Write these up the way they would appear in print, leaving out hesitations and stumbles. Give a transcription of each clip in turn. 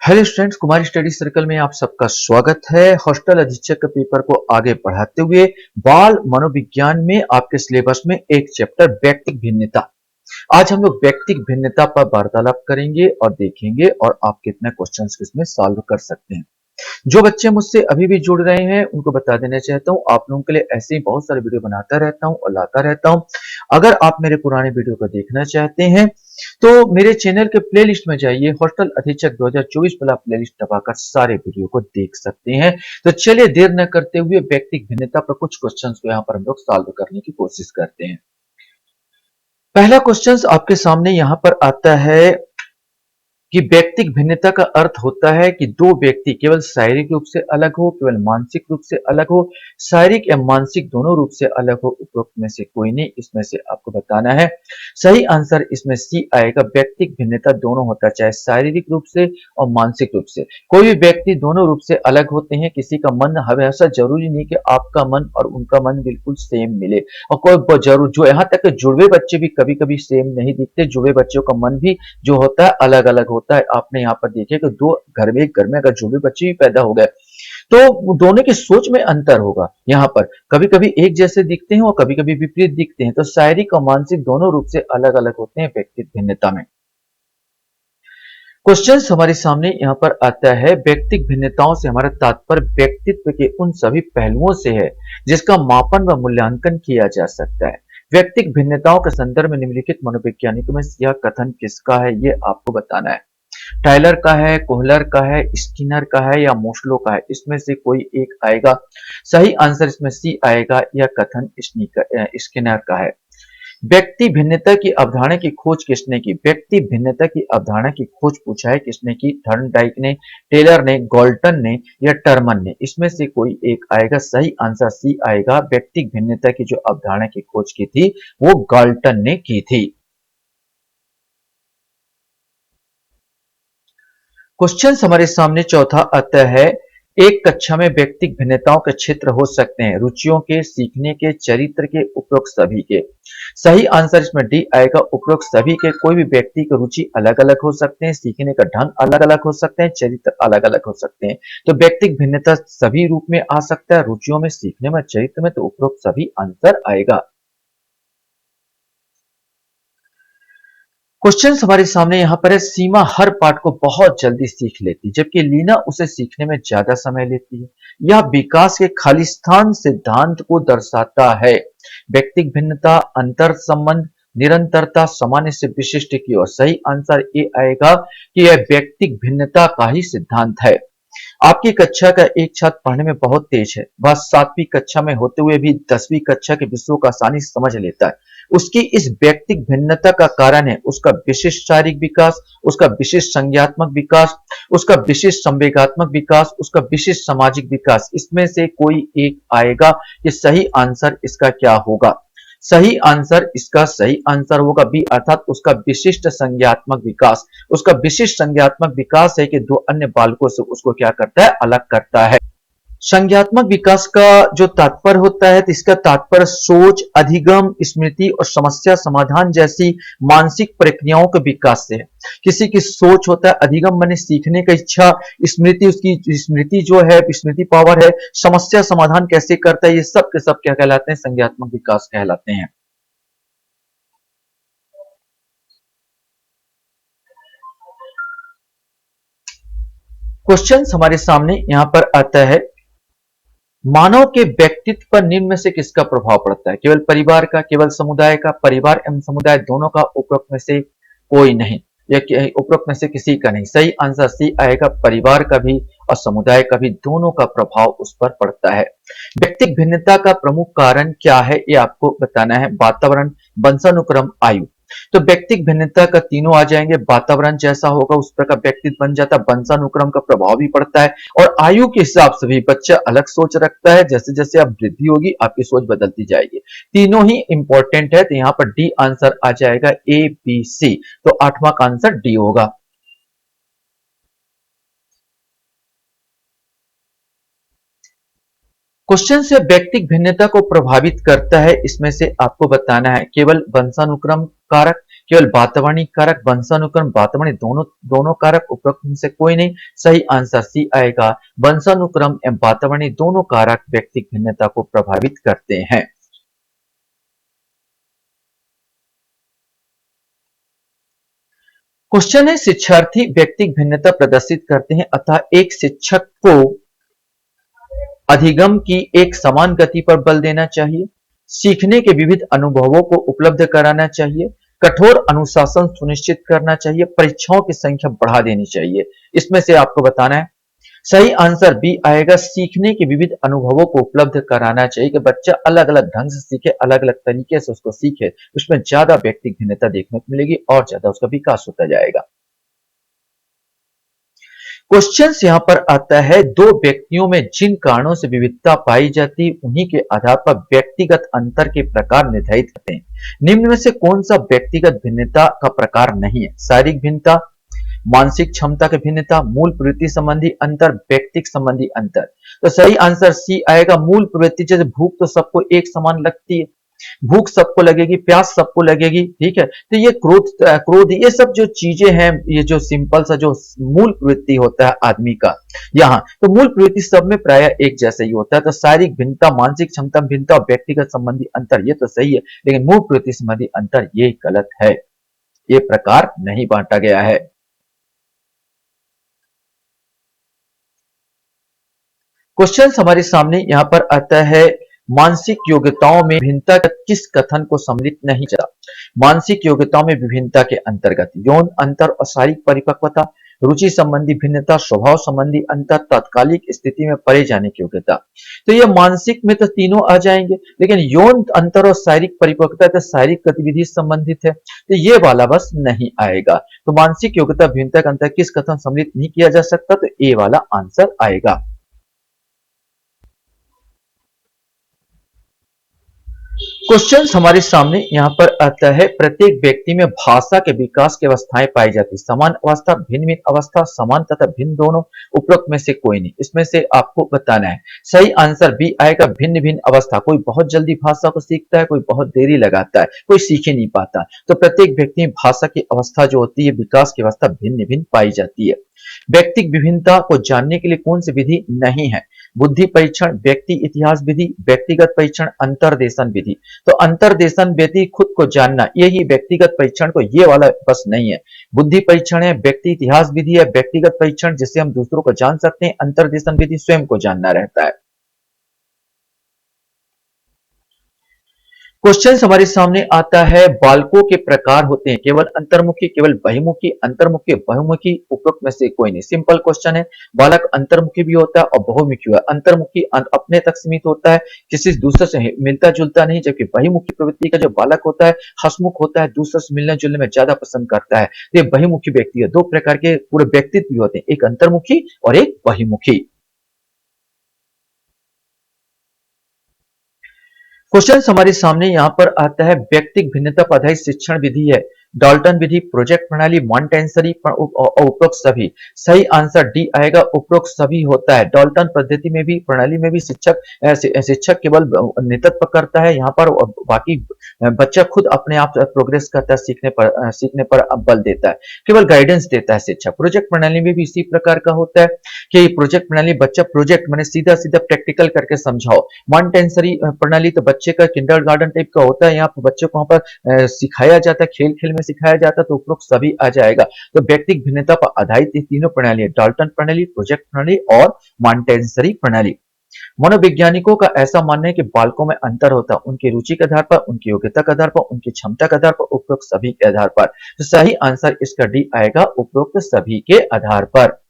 Hello students, कुमारी study circle में आप सबका स्वागत है। हॉस्टल अधीक्षक के पेपर को आगे बढ़ाते हुए बाल मनोविज्ञान में आपके सिलेबस में एक चैप्टर व्यक्तिक भिन्नता। आज हम लोग व्यक्तिक भिन्नता पर वार्तालाप करेंगे और देखेंगे और आप कितने क्वेश्चंस इसमें सॉल्व कर सकते हैं। जो बच्चे मुझसे अभी भी जुड़ रहे हैं उनको बता देना चाहता हूँ, आप लोगों के लिए ऐसे ही बहुत सारे वीडियो बनाता रहता हूँ और लाता रहता हूँ। अगर आप मेरे पुराने वीडियो को देखना चाहते हैं तो मेरे चैनल के प्लेलिस्ट में जाइए, हॉस्टल अधीक्षक 2024 वाला प्लेलिस्ट दबाकर सारे वीडियो को देख सकते हैं। तो चलिए देर न करते हुए व्यक्तिक भिन्नता पर कुछ क्वेश्चंस को यहाँ पर हम लोग सॉल्व करने की कोशिश करते हैं। पहला क्वेश्चन आपके सामने यहाँ पर आता है कि व्यक्तिक भिन्नता का अर्थ होता है कि दो व्यक्ति केवल शारीरिक रूप से अलग हो, केवल मानसिक रूप से अलग हो, शारीरिक या मानसिक दोनों रूप से अलग हो। उपरोक्त में से कोई नहीं, इसमें से आपको बताना है। सही आंसर इसमें सी आएगा। व्यक्तिक भिन्नता दोनों होता है, चाहे शारीरिक रूप से और मानसिक रूप से। कोई भी व्यक्ति दोनों रूप से अलग होते हैं। किसी का मन हमेशा जरूरी नहीं कि आपका मन और उनका मन बिल्कुल सेम मिले, और कोई जरूर जो यहाँ तक जुड़वे बच्चे भी कभी कभी सेम नहीं दिखते। जुड़वे बच्चों का मन भी जो होता है अलग अलग होता है। आपने यहाँ पर देखे कि दो घर में अगर जुड़वे बच्चे भी पैदा हो गए तो दोनों की सोच में अंतर होगा। यहाँ पर कभी कभी एक जैसे दिखते हैं और कभी कभी विपरीत दिखते हैं। तो शारीरिक और मानसिक दोनों रूप से अलग अलग होते हैं व्यक्तित्व भिन्नता में। क्वेश्चन हमारे सामने यहाँ पर आता है, व्यक्तिक भिन्नताओं से हमारा तात्पर्य व्यक्तित्व के उन सभी पहलुओं से है जिसका मापन व मूल्यांकन किया जा सकता है। व्यक्तिक भिन्नताओं के संदर्भ में निम्नलिखित मनोवैज्ञानिकों में यह कथन किसका है, ये आपको बताना है। टाइलर का है, कोहलर का है, स्किनर का है या मोस्लो का है। इसमें से कोई एक आएगा। सही आंसर इसमें सी आएगा। यह कथन स्किनर का है। व्यक्ति भिन्नता की अवधारणा की खोज किसने की? व्यक्ति भिन्नता की अवधारणा की खोज पूछा है किसने की? थर्नडाइक ने, टेलर ने, गॉल्टन ने या टर्मन ने। इसमें से कोई एक आएगा। सही आंसर सी आएगा। व्यक्तिक भिन्नता की जो अवधारणा की खोज की थी वो गॉल्टन ने की थी। क्वेश्चन हमारे सामने चौथा आता है, एक कक्षा में व्यक्तिक भिन्नताओं के क्षेत्र हो सकते हैं रुचियों के, सीखने के, चरित्र के, उपरोक्त सभी के। सही आंसर इसमें डी आएगा। उपरोक्त सभी के। कोई भी व्यक्ति की रुचि अलग अलग हो सकते हैं, सीखने का ढंग अलग अलग हो सकते हैं, चरित्र अलग अलग हो सकते हैं। तो व्यक्तिक भिन्नता सभी रूप में आ सकता है, रुचियों में, सीखने में, चरित्र में। तो उपरोक्त सभी आंसर आएगा। क्वेश्चन हमारे सामने यहाँ पर है, सीमा हर पाठ को बहुत जल्दी सीख लेती जबकि लीना उसे सीखने में ज्यादा समय लेती है। यह विकास के खालिस्तान सिद्धांत को दर्शाता है। व्यक्तिक भिन्नता, अंतर संबंध, निरंतरता, सामान्य से विशिष्ट की ओर। सही आंसर ये आएगा कि यह व्यक्तिक भिन्नता का ही सिद्धांत है। आपकी कक्षा का एक छात्र पढ़ने में बहुत तेज है, वह 7वीं कक्षा में होते हुए भी 10वीं कक्षा के विषयों का आसानी से समझ लेता है। उसकी इस व्यक्तिक भिन्नता का कारण है उसका विशिष्ट शारीरिक विकास, उसका विशिष्ट संज्ञात्मक विकास, उसका विशिष्ट संवेगात्मक विकास, उसका विशिष्ट सामाजिक विकास। इसमें से कोई एक आएगा कि सही आंसर इसका क्या होगा। सही आंसर इसका सही आंसर होगा बी, अर्थात उसका विशिष्ट संज्ञात्मक विकास। उसका विशिष्ट संज्ञात्मक विकास है कि दो अन्य बालकों से उसको क्या करता है, अलग करता है। संज्ञात्मक विकास का जो तात्पर्य होता है तो इसका तात्पर्य सोच, अधिगम, स्मृति और समस्या समाधान जैसी मानसिक प्रक्रियाओं के विकास से है। किसी की सोच होता है, अधिगम माने सीखने का इच्छा, स्मृति उसकी स्मृति जो है, स्मृति पावर है, समस्या समाधान कैसे करता है, ये सब के सब क्या कहलाते हैं, संज्ञात्मक विकास कहलाते हैं। क्वेश्चन हमारे सामने यहां पर आता है, मानव के व्यक्तित्व पर निम्न में से किसका प्रभाव पड़ता है? केवल परिवार का, केवल समुदाय का, परिवार एवं समुदाय दोनों का, उपरोक्त में से कोई नहीं, या उपरोक्त में से किसी का नहीं। सही आंसर सी आएगा। परिवार का भी और समुदाय का भी, दोनों का प्रभाव उस पर पड़ता है। व्यक्तिक भिन्नता का प्रमुख कारण क्या है ये आपको बताना है। वातावरण, वंशानुक्रम, आयु। तो व्यक्तिक भिन्नता का तीनों आ जाएंगे। वातावरण जैसा होगा उस प्रकार व्यक्तित्व बन जाता है, वंशानुक्रम का प्रभाव भी पड़ता है, और आयु के हिसाब से भी बच्चा अलग सोच रखता है। जैसे जैसे आप वृद्धि होगी आपकी सोच बदलती जाएगी। तीनों ही इंपॉर्टेंट है, तो यहाँ पर डी आंसर आ जाएगा, ए बी सी। तो 8वां का आंसर डी होगा। क्वेश्चन से व्यक्तिक भिन्नता को प्रभावित करता है, इसमें से आपको बताना है केवल वंशानुक्रम कारक, केवल बातवाणी कारक, वंशानुक्रम, बातवाणी दोनों दोनों कारक उपरोक्त में से कोई नहीं। सही आंसर सी आएगा। वंशानुक्रम एवं बातवाणी दोनों कारक व्यक्तिक भिन्नता को प्रभावित करते हैं। क्वेश्चन है, शिक्षार्थी व्यक्तिक भिन्नता प्रदर्शित करते हैं अतः एक शिक्षक को अधिगम की एक समान गति पर बल देना चाहिए, सीखने के विविध अनुभवों को उपलब्ध कराना चाहिए, कठोर अनुशासन सुनिश्चित करना चाहिए, परीक्षाओं की संख्या बढ़ा देनी चाहिए। इसमें से आपको बताना है। सही आंसर बी आएगा, सीखने के विविध अनुभवों को उपलब्ध कराना चाहिए कि बच्चा अलग अलग ढंग से सीखे, अलग अलग तरीके से उसको सीखे, उसमें ज्यादा व्यक्तिक भिन्नता देखने को मिलेगी और ज्यादा उसका विकास होता जाएगा। क्वेश्चन यहां पर आता है, दो व्यक्तियों में जिन कारणों से विविधता पाई जाती है उन्हीं के आधार पर व्यक्तिगत अंतर के प्रकार निर्धारित करते हैं। निम्न में से कौन सा व्यक्तिगत भिन्नता का प्रकार नहीं है? शारीरिक भिन्नता, मानसिक क्षमता की भिन्नता, मूल प्रवृत्ति संबंधी अंतर, व्यक्तिक संबंधी अंतर। तो सही आंसर सी आएगा, मूल प्रवृत्ति। जैसे भूख तो सबको एक समान लगती है, भूख सबको लगेगी, प्यास सबको लगेगी, ठीक है। तो ये क्रोध ये सब जो चीजें हैं, ये जो सिंपल सा जो मूल प्रवृत्ति होता है आदमी का, यहाँ तो मूल प्रवृत्ति सब में प्राय एक जैसा ही होता है। तो शारीरिक भिन्नता, मानसिक क्षमता भिन्नता और व्यक्तिगत संबंधी अंतर ये तो सही है, लेकिन मूल प्रवृत्ति संबंधी अंतर ये गलत है, ये प्रकार नहीं बांटा गया है। क्वेश्चन हमारे सामने यहां पर आता है, मानसिक योग्यताओं में भिन्नता किस कथन को सम्मिलित नहीं किया? मानसिक योग्यताओं में विभिन्नता के अंतर्गत यौन अंतर और शारीरिक परिपक्वता, रुचि संबंधी भिन्नता, स्वभाव संबंधी अंतर, तात्कालिक स्थिति में परे जाने की योग्यता। तो ये मानसिक में तो तीनों आ जाएंगे, लेकिन यौन अंतर और शारीरिक परिपक्वता तो शारीरिक गतिविधि संबंधित है, तो ये वाला बस नहीं आएगा। तो मानसिक योग्यता भिन्नता का अंतर किस कथन सम्मिलित नहीं किया जा सकता, तो ए वाला आंसर आएगा। क्वेश्चन हमारे सामने यहां पर आता है, प्रत्येक व्यक्ति में भाषा के विकास की अवस्थाएं पाई जाती, समान अवस्था, भिन्न भिन्न अवस्था, समान तथा भिन्न दोनों, उपरोक्त में से कोई नहीं। इसमें से आपको बताना है। सही आंसर बी आएगा, भिन्न भिन्न अवस्था। कोई बहुत जल्दी भाषा को सीखता है, कोई बहुत देरी लगाता है, कोई सीख ही नहीं पाता। तो प्रत्येक व्यक्ति में भाषा की अवस्था जो होती है, विकास की अवस्था भिन्न भिन्न पाई जाती है। व्यक्तिक विभिन्नता को जानने के लिए कौन सी विधि नहीं है? बुद्धि परीक्षण, व्यक्ति इतिहास विधि, व्यक्तिगत परीक्षण, अंतर्देशन विधि। तो अंतर्देशन विधि, खुद को जानना, यही व्यक्तिगत परीक्षण को ये वाला बस नहीं है। बुद्धि परीक्षण है, व्यक्ति इतिहास विधि है, व्यक्तिगत परीक्षण जिससे हम दूसरों को जान सकते हैं, अंतर्देशन विधि स्वयं को जानना रहता है। क्वेश्चन हमारे सामने आता है, बालकों के प्रकार होते हैं केवल अंतर्मुखी, केवल बहिमुखी, अंतर्मुखी, बहुमुखी, उपरोक्त में से कोई नहीं। सिंपल क्वेश्चन है। बालक अंतर्मुखी भी होता है और बहुमुखी है। अंतर्मुखी अपने तक सीमित होता है, किसी दूसरे से मिलता जुलता नहीं, जबकि बहिमुखी प्रवृत्ति का जो बालक होता है हसमुख होता है, दूसरे से मिलने जुलने में ज्यादा पसंद करता है। तो ये बहिमुखी व्यक्ति है। दो प्रकार के पूरे व्यक्तित्व भी होते हैं, एक अंतर्मुखी और एक बहिमुखी। क्वेश्चन हमारे सामने यहां पर आता है, व्यक्तिक भिन्नता पर आधारित शिक्षण विधि है, डाल्टन विधि, प्रोजेक्ट प्रणाली, मॉन्टेसरी और उपरोक्त सभी। सही आंसर डी आएगा, उपरोक्त सभी होता है। डाल्टन पद्धति में भी, प्रणाली में भी शिक्षक केवल नेतृत्व करता है, यहाँ पर बाकी बच्चा खुद अपने आप प्रोग्रेस करता है, सीखने पर बल देता है, केवल गाइडेंस देता है शिक्षक। प्रोजेक्ट प्रणाली में भी इसी प्रकार का होता है कि प्रोजेक्ट प्रणाली बच्चा प्रोजेक्ट मैंने सीधा सीधा प्रैक्टिकल करके समझाओ। मॉन्टेसरी प्रणाली तो बच्चे का किंडरगार्टन टाइप का होता है, यहाँ पर बच्चे को वहां पर सिखाया जाता है, खेल खेल में सिखाया जाता है, तो उपरोक्त सभी आ जाएगा। तो व्यक्तिक भिन्नता पर आधारित ये तीनों प्रणाली, डाल्टन प्रणाली, प्रोजेक्ट प्रणाली और मॉन्टेसरी प्रणाली। मनोवैज्ञानिकों का ऐसा मानना है कि बालकों में अंतर होता है उनकी रुचि के आधार पर, उनकी योग्यता के आधार पर, उनकी क्षमता के आधार पर, उपरोक्त सभी के आधार पर। तो सही आंसर इसका डी आएगा, उपरोक्त सभी के आधार पर।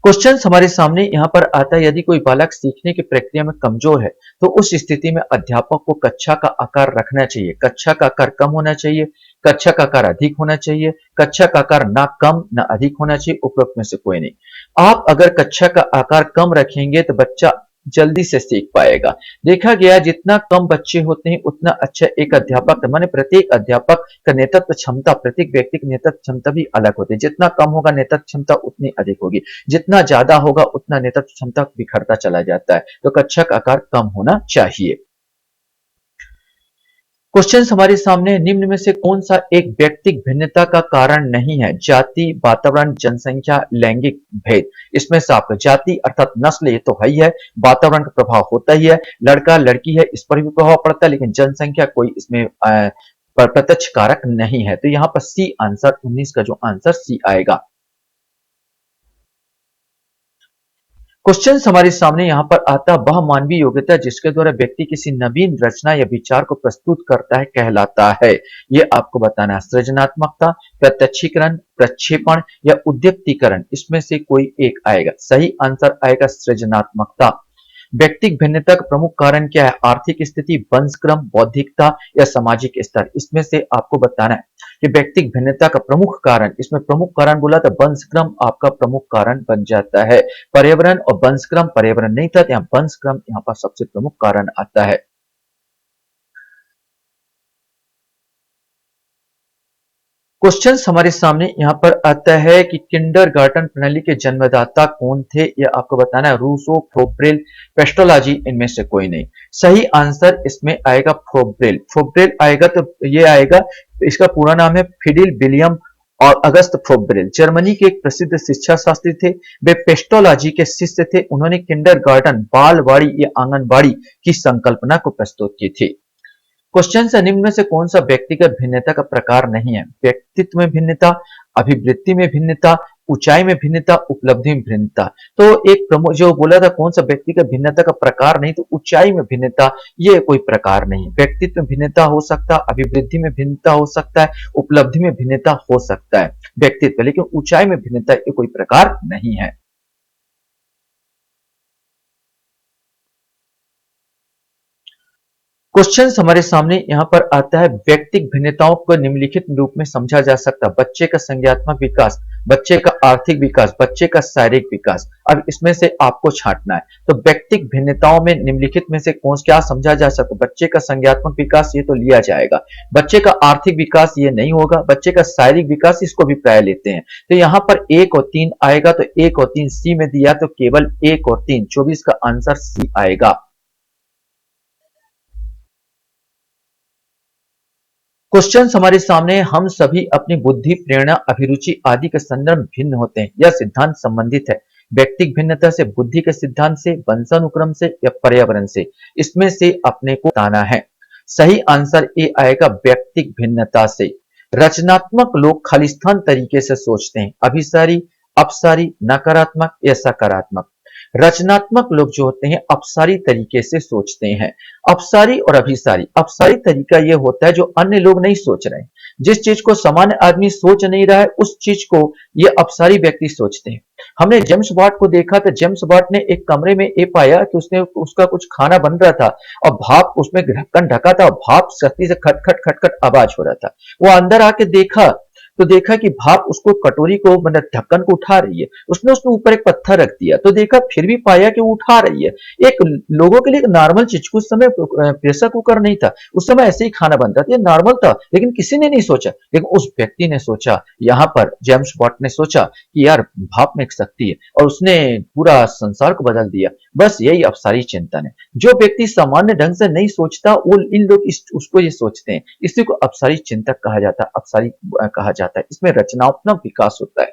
क्वेश्चन हमारे सामने यहां पर आता है, यदि कोई बालक सीखने की प्रक्रिया में कमजोर है तो उस स्थिति में अध्यापक को कक्षा का आकार रखना चाहिए, कक्षा का आकार कम होना चाहिए, कक्षा का आकार अधिक होना चाहिए, कक्षा का आकार ना कम ना अधिक होना चाहिए, उपरोक्त में से कोई नहीं। आप अगर कक्षा का आकार कम रखेंगे तो बच्चा जल्दी से सीख पाएगा। देखा गया जितना कम बच्चे होते हैं उतना अच्छा एक अध्यापक, माने प्रत्येक अध्यापक का नेतृत्व क्षमता, प्रत्येक व्यक्ति की नेतृत्व क्षमता भी अलग होती है। जितना कम होगा नेतृत्व क्षमता उतनी अधिक होगी, जितना ज्यादा होगा उतना नेतृत्व क्षमता बिखरता चला जाता है। तो कक्षा का आकार कम होना चाहिए। क्वेश्चन हमारे सामने निम्न में से कौन सा एक व्यक्तिक भिन्नता का कारण नहीं है? जाति, वातावरण, जनसंख्या, लैंगिक भेद। इसमें से आपका जाति अर्थात नस्ल ये तो है ही है, वातावरण का प्रभाव होता ही है, लड़का लड़की है इस पर भी प्रभाव पड़ता है, लेकिन जनसंख्या कोई इसमें प्रत्यक्ष कारक नहीं है। तो यहाँ पर सी आंसर 19 का जो आंसर सी आएगा। क्वेश्चन हमारे सामने यहाँ पर आता वह मानवीय योग्यता जिसके द्वारा व्यक्ति किसी नवीन रचना या विचार को प्रस्तुत करता है कहलाता है। ये आपको बताना है। सृजनात्मकता, प्रत्यक्षीकरण, प्रक्षेपण या उद्दीप्तीकरण इसमें से कोई एक आएगा। सही आंसर आएगा सृजनात्मकता। व्यक्तिक भिन्नता का प्रमुख कारण क्या है? आर्थिक स्थिति, वंशक्रम, बौद्धिकता या सामाजिक स्तर। इसमें से आपको बताना है कि व्यक्तिक भिन्नता का प्रमुख कारण, इसमें प्रमुख कारण बोला तो वंशक्रम आपका प्रमुख कारण बन जाता है। पर्यावरण और वंशक्रम, पर्यावरण नहीं था तो यहाँ वंशक्रम यहाँ पर सबसे प्रमुख कारण आता है। क्वेश्चंस हमारे सामने यहाँ पर आता है कि किंडरगार्टन प्रणाली के जन्मदाता कौन थे? यह आपको बताना है। रूसो, फ्रोब्रेल, पेस्टोलॉजी इनमें से कोई नहीं। सही आंसर इसमें आएगा फ्रोब्रेल। फ्रोब्रेल आएगा तो ये आएगा, इसका पूरा नाम है फिडिल विलियम और अगस्त फ्रोब्रेल। जर्मनी के एक प्रसिद्ध शिक्षा शास्त्री थे। वे पेस्टोलॉजी के शिष्य थे। उन्होंने किंडरगार्टन बालवाड़ी या आंगनबाड़ी की संकल्पना को प्रस्तुत की थी। क्वेश्चन से निम्न में से कौन सा व्यक्तिगत भिन्नता का प्रकार नहीं है? व्यक्तित्व में भिन्नता, अभिवृत्ति में भिन्नता, ऊंचाई में भिन्नता, उपलब्धि में भिन्नता। तो एक प्रमुख जो बोला था कौन सा व्यक्तिगत भिन्नता का प्रकार नहीं, तो ऊंचाई में भिन्नता ये कोई प्रकार नहीं। व्यक्तित्व में भिन्नता हो सकता, अभिवृद्धि में भिन्नता हो सकता है, उपलब्धि में भिन्नता हो सकता है व्यक्तित्व, लेकिन ऊंचाई में भिन्नता ये कोई प्रकार नहीं है। क्वेश्चन हमारे सामने यहाँ पर आता है व्यक्तिक भिन्नताओं को निम्नलिखित रूप में समझा जा सकता है। बच्चे का संज्ञानात्मक विकास, बच्चे का आर्थिक विकास, बच्चे का शारीरिक विकास। अब इसमें से आपको छांटना है। तो व्यक्तिक भिन्नताओं में निम्नलिखित में से कौन क्या समझा जा सकता है? बच्चे का संज्ञानात्मक विकास ये तो लिया जाएगा, बच्चे का आर्थिक विकास ये नहीं होगा, बच्चे का शारीरिक विकास इसको भी प्राय लेते हैं। तो यहाँ पर 1 और 3 आएगा, तो 1 और 3 सी में दिया तो केवल 1 और 3 24 का आंसर सी आएगा। क्वेश्चन हमारे सामने, हम सभी अपनी बुद्धि, प्रेरणा, अभिरुचि आदि के संदर्भ भिन्न होते हैं। यह सिद्धांत संबंधित है व्यक्तिक भिन्नता से, बुद्धि के सिद्धांत से, वंशानुक्रम से या पर्यावरण से। इसमें से अपने को बताना है। सही आंसर ए आएगा व्यक्तिक भिन्नता से। रचनात्मक लोग खालिस्तान तरीके से सोचते हैं। अभिसारी, अपसारी, नकारात्मक या सकारात्मक। रचनात्मक लोग जो होते हैं अपसारी तरीके से सोचते हैं। अपसारी और अभिसारी, अपसारी तरीका यह होता है जो अन्य लोग नहीं सोच रहे हैं, जिस चीज को सामान्य आदमी सोच नहीं रहा है उस चीज को ये अपसारी व्यक्ति सोचते हैं। हमने जेम्स बॉन्ड को देखा तो जेम्स बॉन्ड ने एक कमरे में ये पाया कि उसने उसका कुछ खाना बन रहा था और भाप उसमें ढक्कन ढका था और भाप सख्ती से खटखट खटखट आवाज हो रहा था। वो अंदर आके देखा तो देखा कि भाप उसको कटोरी को मतलब ढक्कन को उठा रही है। उसने उसके ऊपर एक पत्थर रख दिया तो देखा फिर भी पाया कि वो उठा रही है। एक लोगों के लिए एक नॉर्मल चीज, उस समय प्रेशर कुकर नहीं था, उस समय ऐसे ही खाना बनता था, ये नॉर्मल था, लेकिन किसी ने नहीं सोचा। लेकिन उस व्यक्ति ने सोचा, यहाँ पर जेम्स बॉन्ड ने सोचा कि यार भाप में एक शक्ति है और उसने पूरा संसार को बदल दिया। बस यही अपसारी चिंतन है। जो व्यक्ति सामान्य ढंग से नहीं सोचता वो इन लोग उसको ये सोचते हैं, इसी को अपसारी चिंतक कहा जाता है, अपसारी कहा जाता है। इसमें रचनात्मक विकास होता है।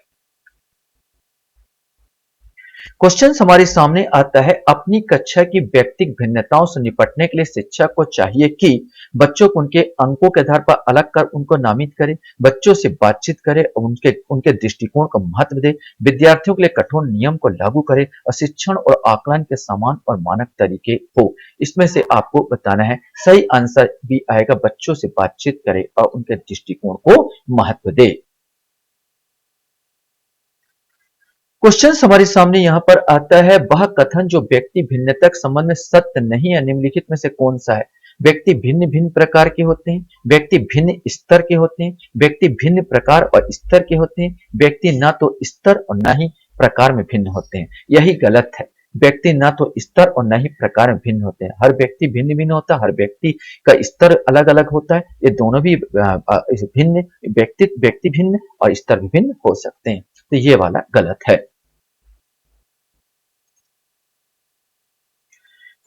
क्वेश्चन हमारे सामने आता है अपनी कक्षा की व्यक्तिक भिन्नताओं से निपटने के लिए शिक्षक को चाहिए कि बच्चों को उनके अंकों के आधार पर अलग कर उनको नामित करे, बच्चों से बातचीत करे और उनके उनके दृष्टिकोण को महत्व दे, विद्यार्थियों के लिए कठोर नियम को लागू करे और शिक्षण और आकलन के समान और मानक तरीके हो। इसमें से आपको बताना है। सही आंसर भी आएगा बच्चों से बातचीत करे और उनके दृष्टिकोण को महत्व दे। क्वेश्चन हमारे सामने यहाँ पर आता है वह कथन जो व्यक्ति भिन्नता के संबंध में सत्य नहीं है निम्नलिखित में से कौन सा है? व्यक्ति भिन्न भिन्न प्रकार के होते हैं, व्यक्ति भिन्न स्तर के होते हैं, व्यक्ति भिन्न प्रकार और स्तर के होते हैं, व्यक्ति ना तो स्तर और ना ही प्रकार में भिन्न होते हैं। यही गलत है। व्यक्ति ना तो स्तर और ना ही प्रकार में भिन्न होते हैं। हर व्यक्ति भिन्न भिन्न होता है, हर व्यक्ति का स्तर अलग अलग होता है। ये दोनों भी भिन्न, व्यक्ति भिन्न और स्तर भी भिन्न हो सकते हैं। तो ये वाला गलत है।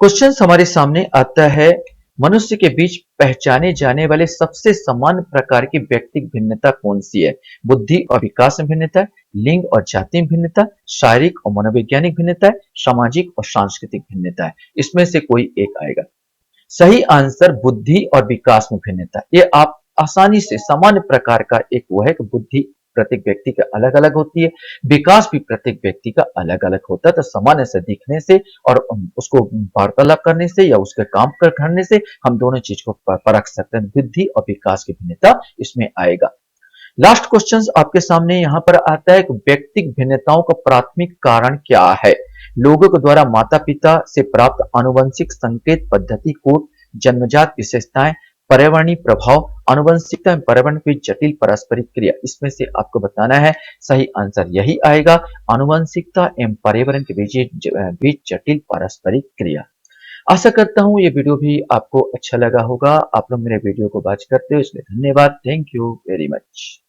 क्वेश्चन हमारे सामने आता है मनुष्य के बीच पहचाने जाने वाले सबसे सामान्य प्रकार की व्यक्तिगत भिन्नता कौन सी है? बुद्धि और विकास में भिन्नता, लिंग और जाति में भिन्नता, शारीरिक और मनोवैज्ञानिक भिन्नता, सामाजिक और सांस्कृतिक भिन्नता है। इसमें से कोई एक आएगा। सही आंसर बुद्धि और विकास में भिन्नता। ये आप आसानी से सामान्य प्रकार का एक वो है कि बुद्धि प्रत्येक व्यक्ति का अलग-अलग होती है, विकास भी प्रत्येक व्यक्ति का अलग-अलग होता है। तो सामान्य से दिखने से और उसको वार्तालाप करने से या उसके काम कर करने से हम दोनों चीज को परख सकते हैं। बुद्धि और विकास की भिन्नता इसमें आएगा। लास्ट क्वेश्चन आपके सामने यहाँ पर आता है कि व्यक्तिगत भिन्नताओं का प्राथमिक कारण क्या है? लोगों के द्वारा माता पिता से प्राप्त आनुवंशिक संकेत पद्धति कोड, जन्मजात विशेषताएं, पर्यावरणीय प्रभाव, आनुवंशिकता एवं पर्यावरण की जटिल पारस्परिक क्रिया। इसमें से आपको बताना है। सही आंसर यही आएगा, आनुवंशिकता एवं पर्यावरण के बीच जटिल पारस्परिक क्रिया। आशा करता हूँ ये वीडियो भी आपको अच्छा लगा होगा। आप लोग मेरे वीडियो को वॉच करते हो इसलिए धन्यवाद। Thank you very much.